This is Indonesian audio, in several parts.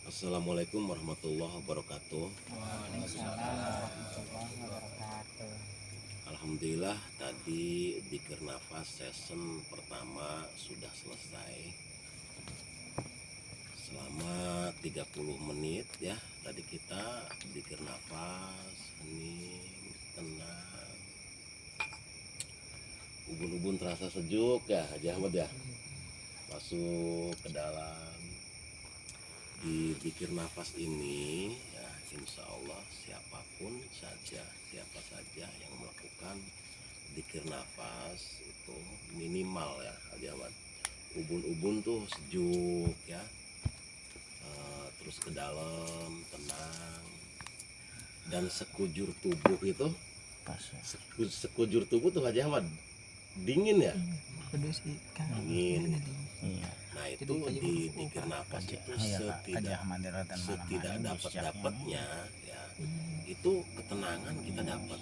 Assalamualaikum warahmatullahi wabarakatuh. Waalaikumsalam warahmatullahi wabarakatuh. Alhamdulillah tadi Dzikir Nafas season pertama sudah selesai selama 30 menit ya. Tadi kita Dzikir Nafas, hening, tenang. Ubun-ubun terasa sejuk ya Haji Ahmad ya. Masuk ke dalam. Di Dzikir Nafas ini ya, insya Allah siapapun saja, siapa saja yang melakukan Dzikir Nafas itu minimal ya Haji Ahmad, ubun-ubun tuh sejuk ya, terus ke dalam tenang, dan sekujur tubuh itu sekujur tubuh tuh Haji Ahmad dingin ya, dingin. Nah itu di Dzikir Nafas itu setidak dapat-dapatnya ya, itu ketenangan kita dapat.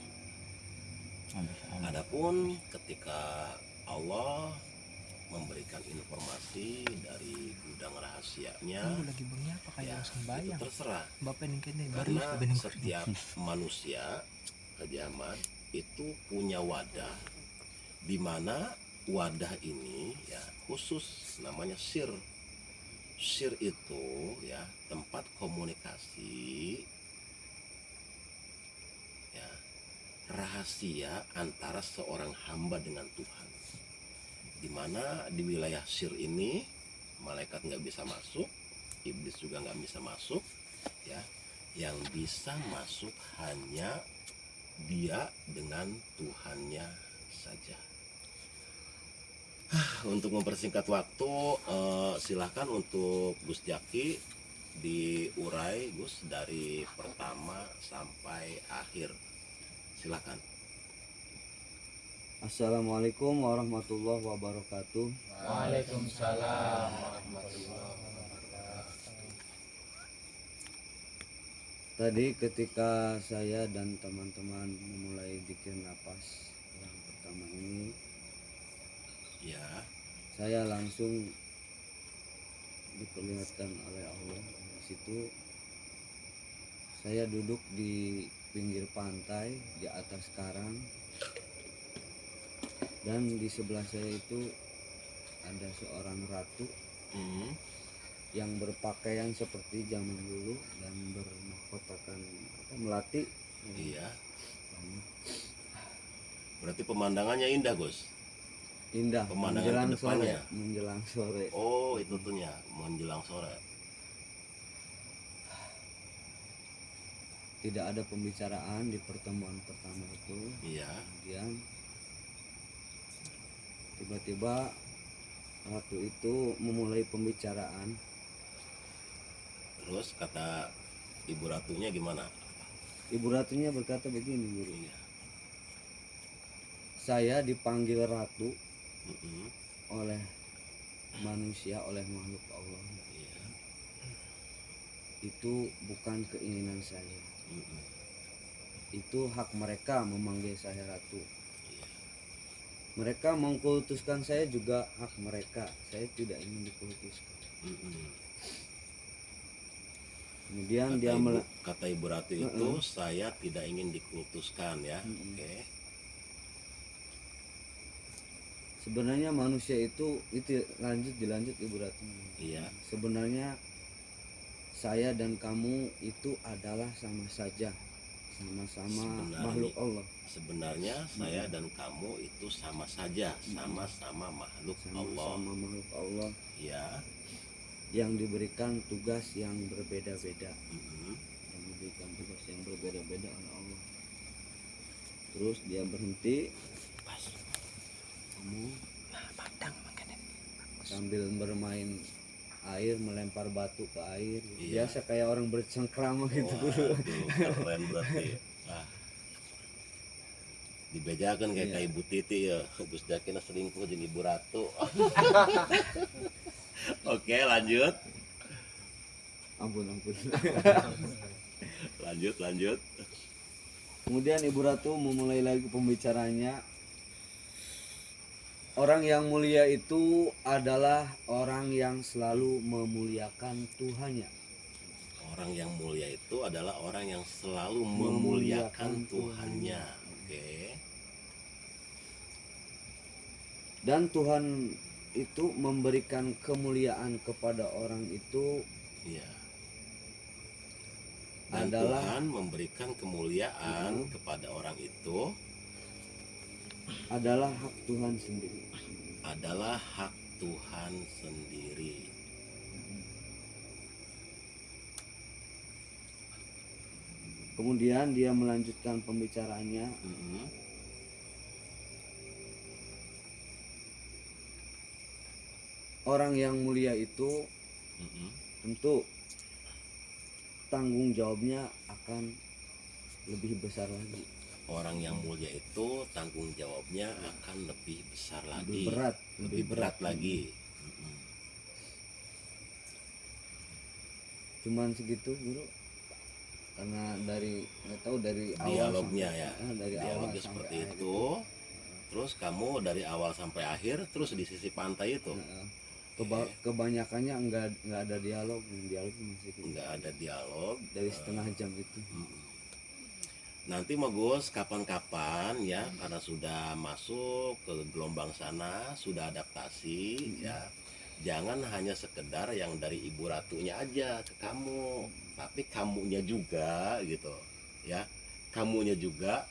Adapun ketika Allah memberikan informasi dari gudang rahasianya ya, itu terserah, karena setiap manusia Haji Ahmad itu punya wadah, di mana wadah ini ya khusus namanya sir. Sir itu ya tempat komunikasi ya, rahasia antara seorang hamba dengan Tuhan, di mana di wilayah sir ini malaikat nggak bisa masuk, iblis juga nggak bisa masuk ya. Yang bisa masuk hanya dia dengan Tuhannya saja. Untuk mempersingkat waktu, silahkan untuk Gus Jaki diurai Gus dari pertama sampai akhir. Silahkan. Assalamualaikum warahmatullahi wabarakatuh. Waalaikumsalam warahmatullahi wabarakatuh. Tadi ketika saya dan teman-teman memulai Dzikir Nafas yang pertama ini, Ya, saya langsung diperlihatkan oleh Allah. Di situ saya duduk di pinggir pantai di atas karang, dan di sebelah saya itu ada seorang ratu yang berpakaian seperti zaman dulu dan bermahkotakan melati. iya. Berarti pemandangannya indah Gus. Indah Pemandangan menjelang sore, kedepannya. menjelang sore. Oh itu tuhnya menjelang sore. Tidak ada pembicaraan di pertemuan pertama itu. Iya. Kemudian tiba-tiba ratu itu memulai pembicaraan. Terus kata ibu ratunya gimana? Ibu ratunya berkata begini, Guru. Iya. Saya dipanggil ratu Mm-mm. oleh manusia, oleh makhluk Allah. Iya. Itu bukan keinginan saya. Mm-mm. Itu hak mereka memanggil saya ratu. Iya. Mereka mengkultuskan saya juga hak mereka. Saya tidak ingin dikultuskan. Mm-mm. Kemudian Kata ibu ratu itu, saya tidak ingin dikultuskan ya. Oke. Sebenarnya manusia itu dilanjut ibu ratu. Iya. Sebenarnya saya dan kamu itu adalah sama saja, sama-sama makhluk Allah. Sebenarnya saya dan kamu itu sama saja, sama-sama makhluk Allah. Sama makhluk Allah Ya. yang diberikan tugas yang berbeda-beda. Mm-mm. Yang diberikan tugas yang berbeda-beda oleh Allah. Terus dia berhenti. Kamu sambil bermain air, melempar batu ke air. Iya. Biasa kayak orang bercengkrama gitu. Waduh, keren berarti. Dibejakan kayak Ibu Titi ya. Gus Jakina selingkuh jadi Ibu Ratu. Oke, lanjut. Ampun. Lanjut. Kemudian Ibu Ratu memulai lagi pembicaranya. Orang yang mulia itu adalah orang yang selalu memuliakan Tuhannya. Orang yang mulia itu adalah orang yang selalu memuliakan Tuhannya. Oke. Dan Tuhan itu memberikan kemuliaan kepada orang itu Iya. Dan adalah Tuhan memberikan kemuliaan kepada orang itu adalah hak Tuhan sendiri. adalah hak Tuhan sendiri. Kemudian dia melanjutkan pembicaraannya. Mm-mm. Orang yang mulia itu Mm-mm. tentu tanggung jawabnya akan lebih besar lagi, Orang yang mulia itu tanggung jawabnya akan lebih besar lagi, lebih berat, lebih berat lagi. Mm-mm. Cuman segitu guru, karena dari nggak tahu dari awal Dialognya sampai, ya, dari awal dialognya sampai seperti akhir itu. Terus kamu dari awal sampai akhir terus di sisi pantai itu kebanyakannya enggak ada dialog, dialog masih gitu. nggak ada dialog. Dari setengah jam itu. Mm-mm. Nanti mau Gus kapan-kapan ya, karena sudah masuk ke gelombang sana, sudah adaptasi ya. Jangan hanya sekedar yang dari Ibu Ratunya aja ke kamu, tapi kamunya juga gitu ya. Kamunya juga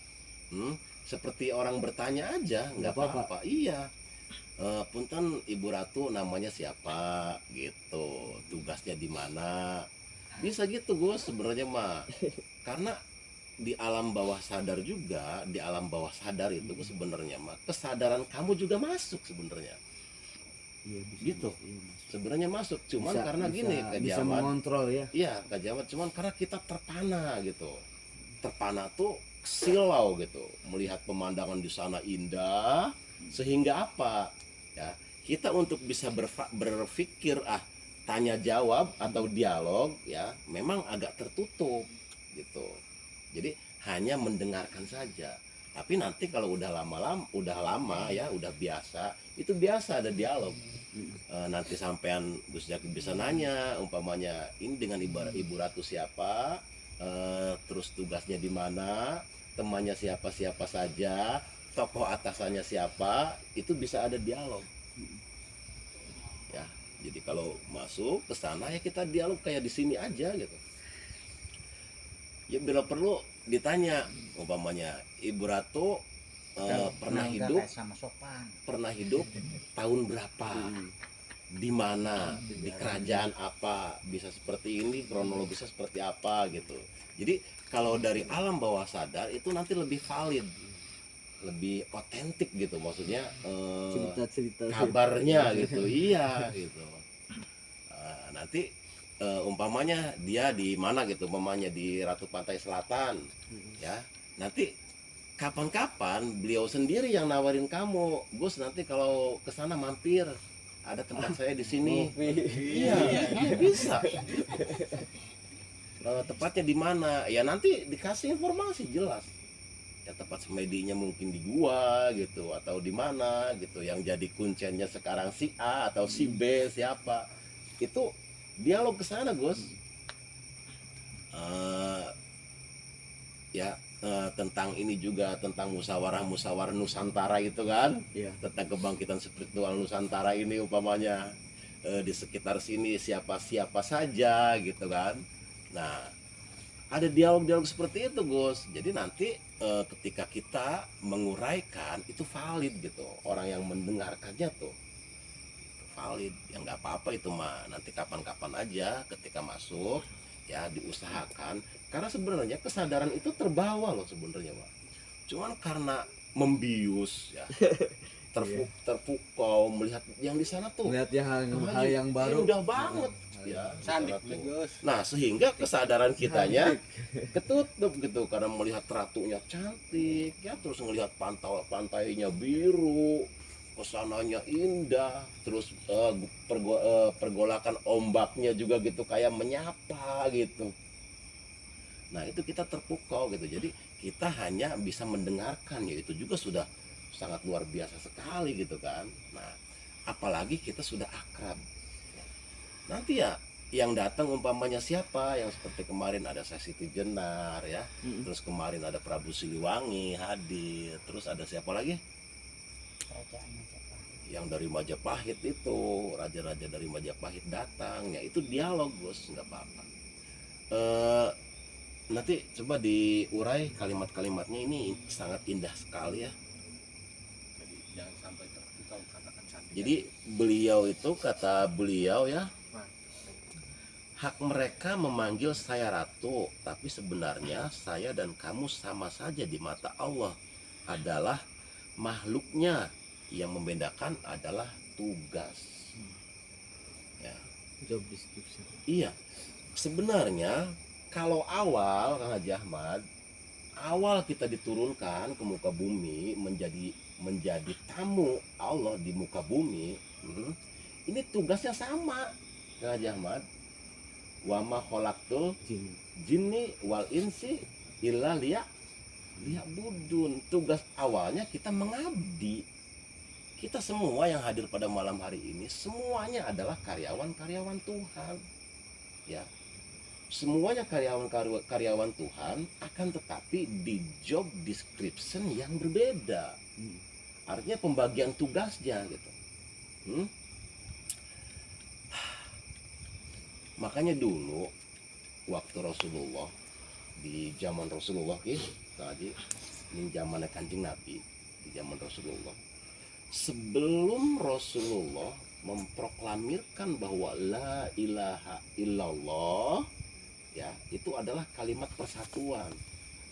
seperti orang bertanya aja, nggak Nggak apa-apa. apa-apa. Iya. Punten Ibu Ratu namanya siapa gitu, tugasnya di mana. Bisa gitu Gus sebenarnya mah. Karena di alam bawah sadar juga, di alam bawah sadar itu sebenarnya mah kesadaran kamu juga masuk sebenarnya. Iya, bisa, Gitu. iya, masuk. Sebenarnya masuk, cuman karena gini Kak bisa Jamat. mengontrol ya. Iya, Kak Jamat, cuman karena kita terpana gitu. Terpana tuh silau gitu, melihat pemandangan di sana indah sehingga apa? Ya, kita untuk bisa berpikir tanya jawab atau dialog ya, memang agak tertutup gitu. Jadi hanya mendengarkan saja. Tapi nanti kalau udah lama ya, udah biasa, itu biasa ada dialog. Nanti sampean Gus Jaki bisa nanya, umpamanya ini dengan Ibu Ratu siapa, terus tugasnya di mana, temannya siapa saja, tokoh atasannya siapa, itu bisa ada dialog. Ya, jadi kalau masuk ke sana ya kita dialog kayak di sini aja gitu. Ya bila perlu ditanya, umpamanya Ibu Ratu pernah hidup tahun berapa, di mana, di kerajaan apa, bisa seperti ini, kronologisnya seperti apa gitu. Jadi kalau dari alam bawah sadar itu nanti lebih valid, lebih otentik gitu, maksudnya Cerita-cerita kabarnya gitu. Iya gitu. Nanti umpamanya dia di mana gitu, umpamanya di Ratu Pantai Selatan ya, nanti kapan-kapan beliau sendiri yang nawarin kamu, Gus nanti kalau kesana mampir, ada tempat saya di sini. Iya, bisa. Tepatnya di mana ya, nanti dikasih informasi jelas ya, tempat semedinya mungkin di gua gitu atau di mana gitu, yang jadi kuncennya sekarang si A atau si B siapa, itu dialog ke sana Gus. Tentang ini juga, tentang musyawarah Nusantara itu kan, tentang kebangkitan spiritual Nusantara ini umpamanya di sekitar sini siapa saja gitu kan. Nah ada dialog seperti itu Gus. Jadi nanti ketika kita menguraikan itu valid gitu, orang yang mendengarkannya tuh valid. Ya nggak apa-apa itu mah, nanti kapan-kapan aja ketika masuk ya diusahakan, karena sebenarnya kesadaran itu terbawa loh sebenarnya Pak. Cuman karena membius ya, terpukau melihat yang di sana tuh, melihat hal yang baru, udah banget ya. Sandik Gus. Nah sehingga kesadaran kitanya ketutup gitu, karena melihat ratunya cantik ya, terus melihat pantainya biru, kesananya indah, terus pergolakan ombaknya juga gitu kayak menyapa gitu. Nah itu kita terpukau gitu, jadi kita hanya bisa mendengarkan ya, itu juga sudah sangat luar biasa sekali gitu kan. Nah apalagi kita sudah akrab, nanti ya yang datang umpamanya siapa, yang seperti kemarin ada Siti Jenar ya, terus kemarin ada Prabu Siliwangi hadir, terus ada siapa lagi Kerajaan Majapahit. yang dari Majapahit itu, raja-raja dari Majapahit datang, ya itu dialog bos, nggak apa-apa. Nanti coba diurai kalimat-kalimatnya, ini sangat indah sekali ya. Jadi jangan sampai terpukau katakan cantik. Jadi beliau itu, kata beliau ya, hak mereka memanggil saya ratu, tapi sebenarnya saya dan kamu sama saja di mata Allah, adalah makhluknya. Yang membedakan adalah tugas. Ya. Job description. Iya, sebenarnya kalau awal Kang Haji Ahmad, awal kita diturunkan ke muka bumi menjadi tamu Allah di muka bumi, ini tugasnya sama Kang Haji Ahmad. Wa ma khalaqtul jinni wal insi illa liya'budun. Tugas awalnya kita mengabdi. Kita semua yang hadir pada malam hari ini semuanya adalah karyawan-karyawan Tuhan. Ya. Semuanya karyawan Tuhan, akan tetapi di job description yang berbeda. Artinya pembagian tugasnya gitu. Makanya dulu waktu Rasulullah, di zaman Rasulullah tadi, ini zamannya Kanjeng Nabi, di zaman Rasulullah, sebelum Rasulullah memproklamirkan bahwa la ilaha illallah, ya, itu adalah kalimat persatuan.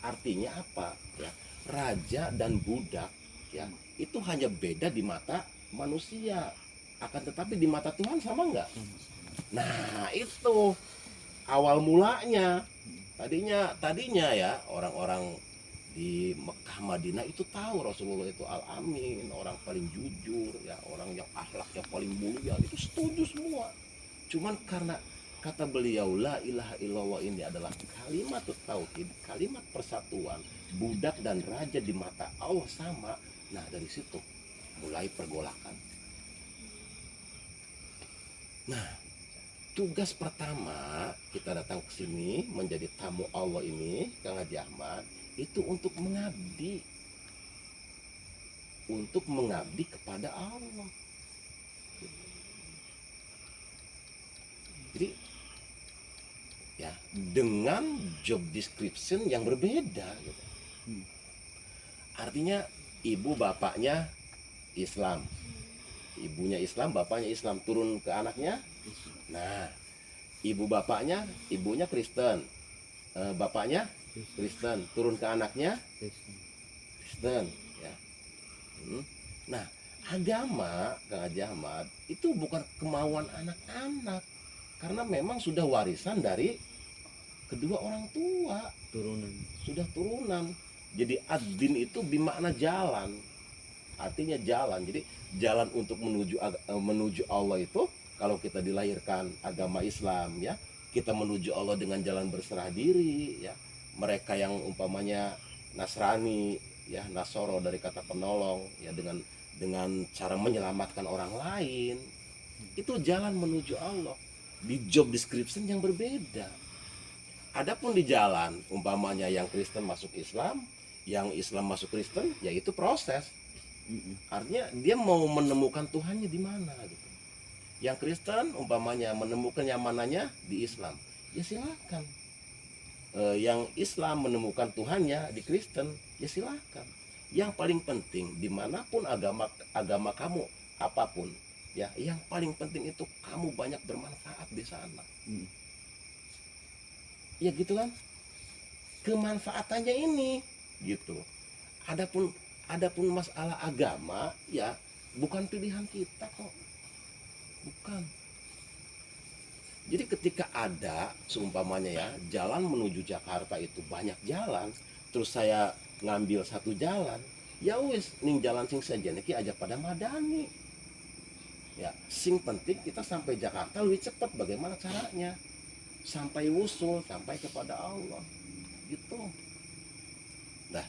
Artinya apa? Ya, raja dan budak, ya, itu hanya beda di mata manusia, akan tetapi di mata Tuhan sama nggak? Nah, itu awal mulanya. Tadinya ya orang-orang di Mekah Madinah itu tahu Rasulullah itu al-amin, orang paling jujur ya, orang yang akhlaknya paling mulia, itu setuju semua. Cuman karena kata beliau la ilaha illallah ini adalah kalimat tauhid, kalimat persatuan, budak dan raja di mata Allah sama. Nah, dari situ mulai pergolakan. Nah, tugas pertama kita datang ke sini menjadi tamu Allah ini, Kang Haji Ahmad, itu untuk mengabdi kepada Allah. Jadi ya, dengan job description yang berbeda gitu. Artinya ibu bapaknya Islam, ibunya Islam, bapaknya Islam, turun ke anaknya. Nah, ibunya Kristen, bapaknya Kristen, turun ke anaknya Kristen, ya. Nah, agama Kang Haji Ahmad itu bukan kemauan anak-anak, karena memang sudah warisan dari kedua orang tua, sudah turunan. Jadi ad-din itu bermakna jalan, artinya jalan. Jadi jalan untuk menuju Allah itu, kalau kita dilahirkan agama Islam ya, kita menuju Allah dengan jalan berserah diri ya. Mereka yang umpamanya Nasrani ya, Nasoro dari kata penolong ya, dengan cara menyelamatkan orang lain, itu jalan menuju Allah di job description yang berbeda. Adapun di jalan umpamanya yang Kristen masuk Islam, yang Islam masuk Kristen, yaitu proses. Artinya dia mau menemukan Tuhannya di mana gitu. Yang Kristen umpamanya menemukan nyamanannya di Islam, ya silakan. Yang Islam menemukan Tuhannya di Kristen, ya silakan. Yang paling penting dimanapun agama kamu apapun, ya, yang paling penting itu kamu banyak bermanfaat di sana. Ya gitu kan, kemanfaatannya ini gitu. Adapun masalah agama ya bukan pilihan kita kok, bukan. Jadi ketika ada seumpamanya ya, jalan menuju Jakarta itu banyak jalan, terus saya ngambil satu jalan, ya wis ning jalan sing sejeniki aja pada madani. Ya, sing penting kita sampai Jakarta lebih cepat. Bagaimana caranya? Sampai wusul, sampai kepada Allah. Gitu. Nah,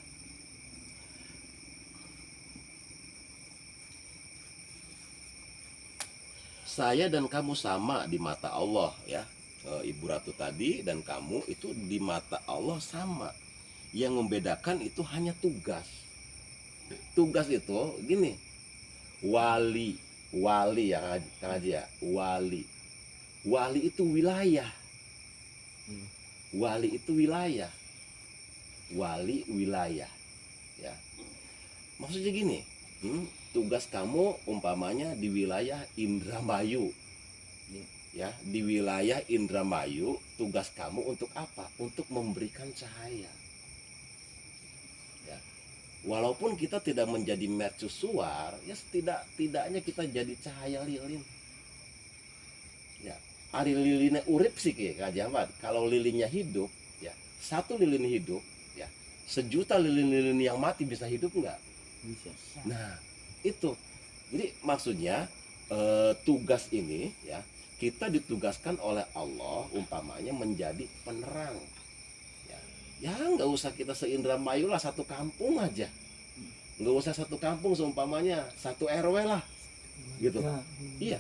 saya dan kamu sama di mata Allah ya. Ibu Ratu tadi dan kamu itu di mata Allah sama. Yang membedakan itu hanya tugas. Tugas itu gini, wali ya Kang Haji ya, wali itu wilayah. Wali itu wilayah. Wali wilayah. Ya. Maksudnya gini, tugas kamu umpamanya di wilayah Indramayu. Ya, di wilayah Indramayu tugas kamu untuk apa? Untuk memberikan cahaya. Ya. Walaupun kita tidak menjadi mercusuar, ya setidaknya kita jadi cahaya lilin. Ya, ari lilinnya urip sih Kak Ahmad. Kalau lilinnya hidup, ya satu lilin hidup, ya 1.000.000 lilin-lilin yang mati bisa hidup nggak? Bisa. Nah, itu. Jadi maksudnya tugas ini ya kita ditugaskan oleh Allah umpamanya menjadi penerang. Ya nggak usah kita se-Indramayu lah, satu kampung aja. Nggak usah satu kampung, seumpamanya satu RW lah, gitu. Iya.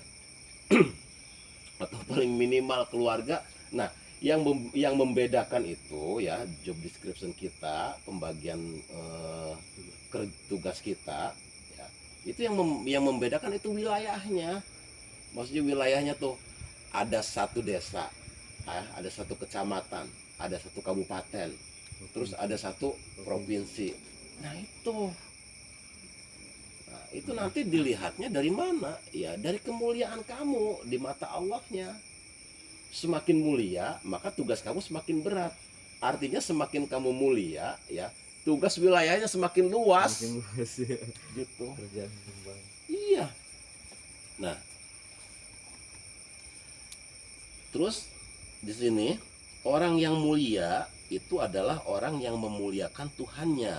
Atau paling minimal keluarga. Nah, yang membedakan itu ya job description kita, pembagian tugas kita, ya, itu yang membedakan itu wilayahnya. Maksudnya wilayahnya tuh ada satu desa, ada satu kecamatan, ada satu kabupaten, terus ada satu provinsi. Nah itu nanti dilihatnya dari mana? Ya dari kemuliaan kamu di mata Allahnya. Semakin mulia, maka tugas kamu semakin berat. Artinya semakin kamu mulia, ya tugas wilayahnya semakin luas. Makin luas ya. Gitu. Kerjaan kembali. Iya. Nah, terus di sini orang yang mulia itu adalah orang yang memuliakan Tuhannya,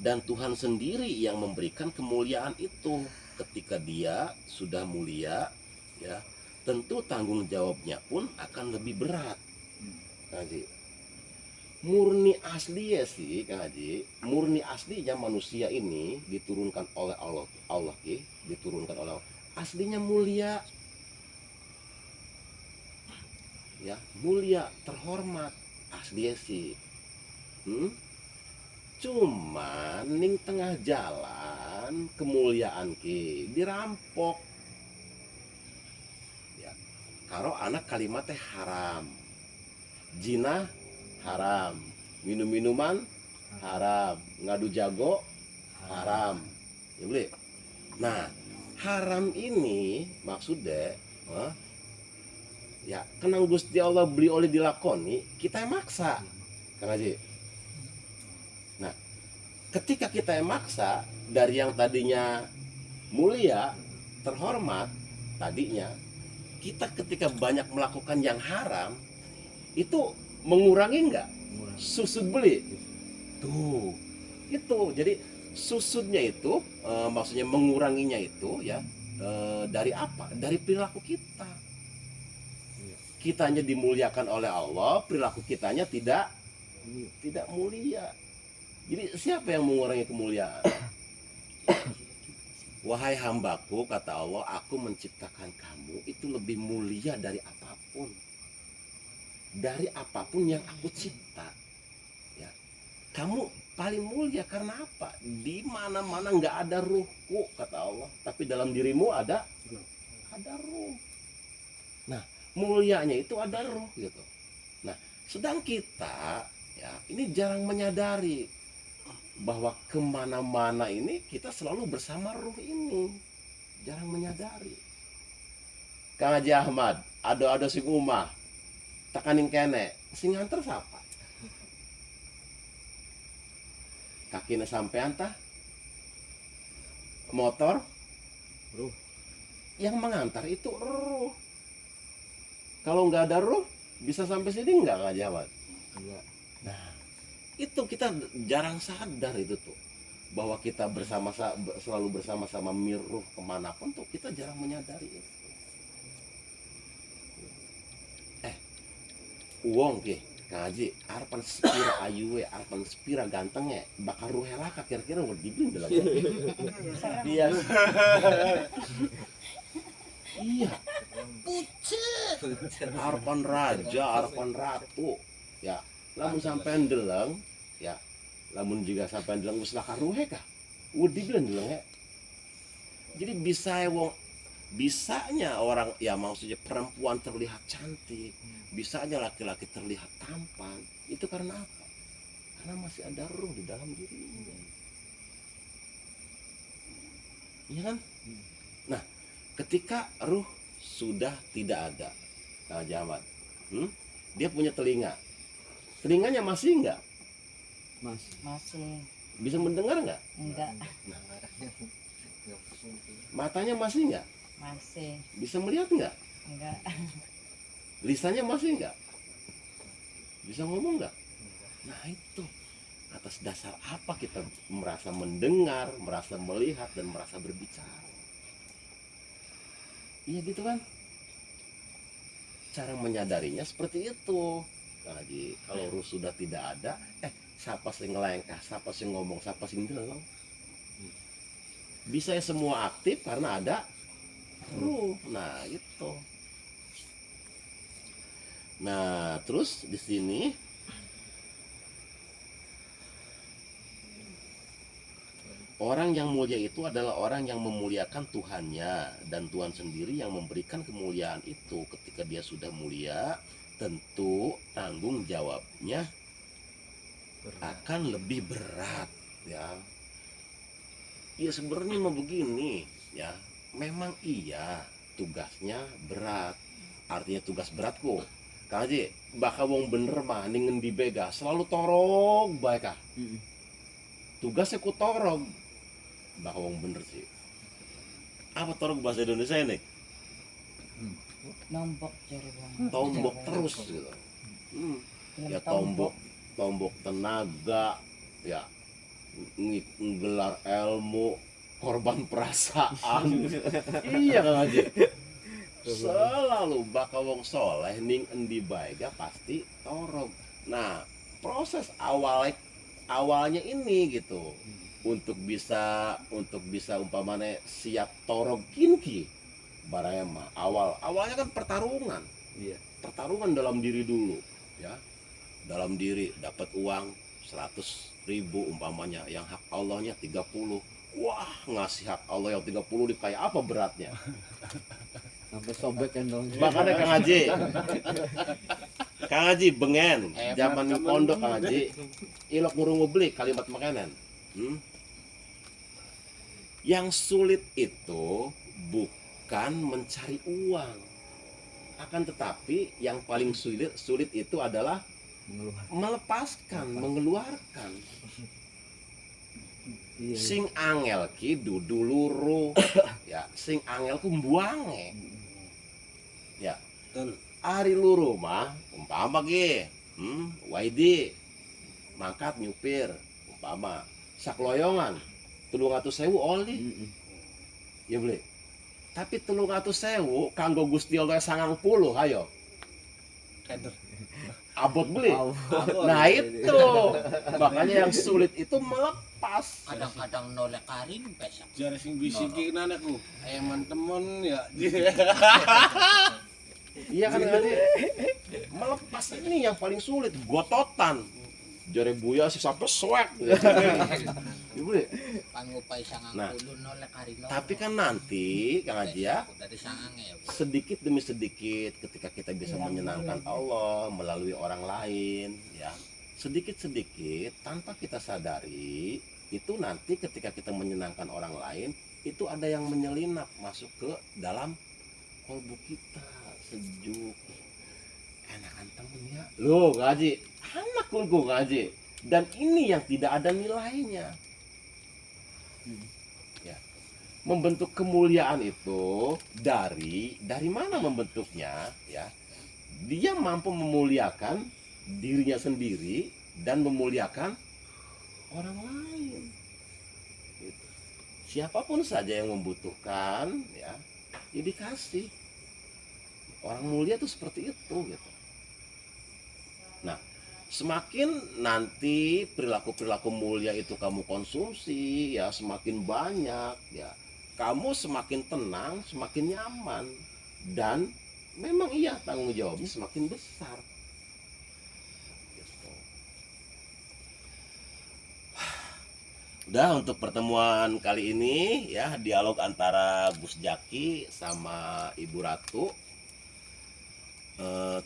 dan Tuhan sendiri yang memberikan kemuliaan itu. Ketika dia sudah mulia, ya tentu tanggung jawabnya pun akan lebih berat. Kang Haji, murni asli ya sih Kang Haji, murni aslinya manusia ini diturunkan oleh Allah diturunkan oleh Allah. Aslinya mulia, ya mulia, terhormat asli sih. Cuman ning tengah jalan kemuliaan ki dirampok. Ya, karo anak kalimatnya haram, zina haram, minum-minuman haram, ngadu jago haram, ya boleh. Nah haram ini maksudnya ya kenang Gusti Allah beli oleh dilakoni, kita yang maksa Kang Haji. Nah ketika kita yang maksa, dari yang tadinya mulia terhormat tadinya, kita ketika banyak melakukan yang haram itu mengurangi nggak susud beli tuh itu. Jadi susudnya itu maksudnya menguranginya itu ya dari apa? Dari perilaku kita. Kitanya dimuliakan oleh Allah, perilaku kitanya tidak mulia. Jadi siapa yang mengurangi kemuliaan? Wahai hambaku, kata Allah, aku menciptakan kamu itu lebih mulia dari apapun. Dari apapun yang aku cipta. Ya. Kamu paling mulia karena apa? Di mana-mana nggak ada ruhku, kata Allah. Tapi dalam dirimu ada ruh. Nah, mulianya itu ada ruh gitu. Nah, sedang kita ya ini jarang menyadari bahwa kemana-mana ini kita selalu bersama ruh ini, jarang menyadari. Kang Haji Ahmad, ada sing umah, takaning kene, sing nganter siapa? Kakina sampean tah, motor, Ruh. Yang mengantar itu ruh. Kalau nggak ada ruh, bisa sampai sini nggak Kang Haji Ahmad? Enggak. Nah, itu kita jarang sadar itu tuh, bahwa kita selalu bersama-sama miruh kemanapun tuh kita jarang menyadari itu. Uang ke Kang Haji, arepan sepira ayu we, arepan sepira gantengnya, bakal ruh helaka kira-kira udah dibeli lagi. Iya. Iya. harapan raja, harapan ratu, ya. Lamun sampean deleng, ya. Lamun juga sampean deleng wis lakar ruhe kah? Wedi bilang deleng he. Jadi bisanya orang, ya maksudnya perempuan terlihat cantik, bisanya laki-laki terlihat tampan, itu karena apa? Karena masih ada ruh di dalam dirinya. Iya kan? Nah, ketika ruh sudah tidak ada, Kang Jamat, dia punya telinga. Telinganya masih enggak? Masih. Bisa mendengar enggak? Enggak. Matanya masih enggak? Masih. Bisa melihat enggak? Enggak. Lisannya masih enggak? Bisa ngomong enggak? Nah itu, atas dasar apa kita merasa mendengar, merasa melihat, dan merasa berbicara? Iya gitu kan? Cara menyadarinya seperti itu. Jadi kalau ruh sudah tidak ada, siapa sih ngelengkah, siapa sih ngomong, siapa sih ngeleng? Bisa ya semua aktif karena ada ruh. Nah itu. Nah terus di sini orang yang mulia itu adalah orang yang memuliakan Tuhannya, dan Tuhan sendiri yang memberikan kemuliaan itu. Ketika dia sudah mulia, tentu tanggung jawabnya akan lebih berat, ya. Ya sebenarnya mau begini, ya. Memang iya tugasnya berat. Artinya tugas berat kok. Kang Haji, bakal wong bener mah ningen dibega selalu torog baik ah. Tugasnya ku torog. Bakal wong bener sih. Apa torog bahasa Indonesia ini? Nombok jari bang. Tombok terus gitu. Ya tombok tenaga, ya nggelar ilmu, korban perasaan. Iya Kang Haji. Selalu bakal wong soleh ning endi bae pasti torog. Nah, proses awalnya ini gitu. Untuk bisa umpamane siap torog kinki. Barangnya mah awalnya kan pertarungan. Iya. Pertarungan dalam diri dulu, ya. Dalam diri dapat uang 100.000 umpamanya, yang hak Allahnya 30. Wah, ngasih hak Allah yang 30 di kayak apa beratnya? Sampai sobek kan dong. Makanya Kang Haji bengen zaman pondok Kang Haji ilok ngurung beli kalimat makanan. Yang sulit itu bukan mencari uang, akan tetapi yang paling sulit itu adalah melepaskan, mengeluarkan. Iya. Sing angel ki dudu luru, ya sing angel ku mbuange. Ya, ari luru mah umpama ki, waidi mangkat nyupir umpama sakloyongan 300.000 oli. Ya beli. Tapi 300.000 kanggo Gusti Allah 90 ayo. Abot beli. Nah itu makanya yang sulit itu melepas. Kadang-kadang nolak karin pesak. Jare sing bisikin anakku, temen ya. Iya kan tadi melepas ini yang paling sulit, gototan. Jare buya sih sampai swag. Ibu deh. Pangupay sangang Nah, puluh nolak karin. Tapi kan nanti Kang Haji ya, Dari sangang ya. sedikit demi sedikit ketika kita bisa menyenangkan Allah melalui orang lain, ya. Sedikit-sedikit tanpa kita sadari, itu nanti ketika kita menyenangkan orang lain, itu ada yang menyelinap masuk ke dalam kolbu kita, sejuk. Enakan temennya. Loh, Kang Haji, anak kulku Kang Haji. Dan ini yang tidak ada nilainya. Ya. Membentuk kemuliaan itu dari mana membentuknya, ya? Dia mampu memuliakan dirinya sendiri dan memuliakan orang lain. Gitu. Siapapun saja yang membutuhkan, ya dikasih. Orang mulia itu seperti itu, gitu. Nah, semakin nanti perilaku mulia itu kamu konsumsi, ya semakin banyak, ya kamu semakin tenang, semakin nyaman dan memang iya tanggung jawabnya semakin besar. Gitu. Udah, untuk pertemuan kali ini ya, dialog antara Gus Jaki sama Ibu Ratu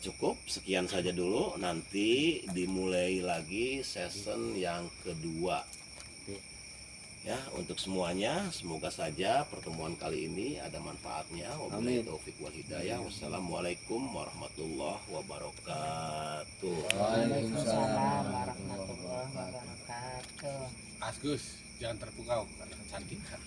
cukup sekian saja dulu. Nanti dimulai lagi season yang kedua ya. Untuk semuanya, semoga saja pertemuan kali ini ada manfaatnya. Wabillahi taufik wal hidayah. Wassalamualaikum warahmatullahi wabarakatuh. Waalaikumsalam warahmatullahi wabarakatuh. Asgus jangan terpukau karena cantik kan.